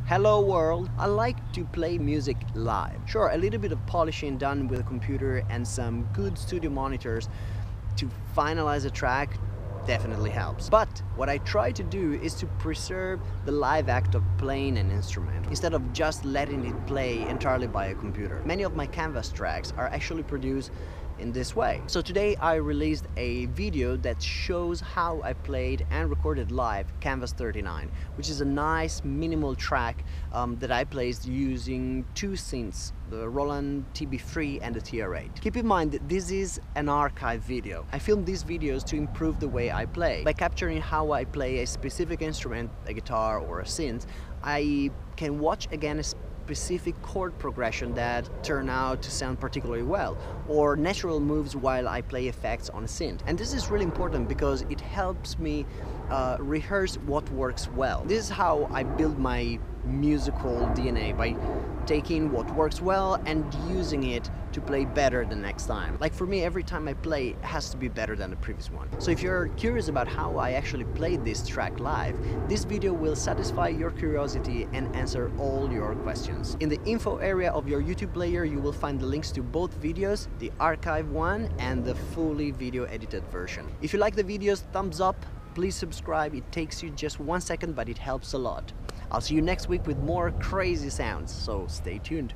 Hello world! I like to play music live. Sure, a little bit of polishing done with a computer and some good studio monitors to finalize a track definitely helps. But what I try to do is to preserve the live act of playing an instrument instead of just letting it play entirely by a computer. Many of my Canvas tracks are actually produced in this way. So today I released a video that shows how I played and recorded live Canvas 39, which is a nice minimal track that I placed using two synths, the Roland TB3 and the TR8. Keep in mind that this is an archive video. I filmed these videos to improve the way I play. By capturing how I play a specific instrument, a guitar or a synth, I can watch again a specific chord progression that turn out to sound particularly well, or natural moves while I play effects on a synth. And this is really important because it helps me rehearse what works well. This is how I build my musical DNA, by taking what works well and using it to play better the next time. Like for me, every time I play it has to be better than the previous one. So if you're curious about how I actually played this track live, this video will satisfy your curiosity and answer all your questions. In the info area of your YouTube player, you will find the links to both videos, the archive one and the fully video edited version. If you like the videos, thumbs up, please subscribe. It takes you just 1 second, but it helps a lot. I'll see you next week with more crazy sounds, so stay tuned.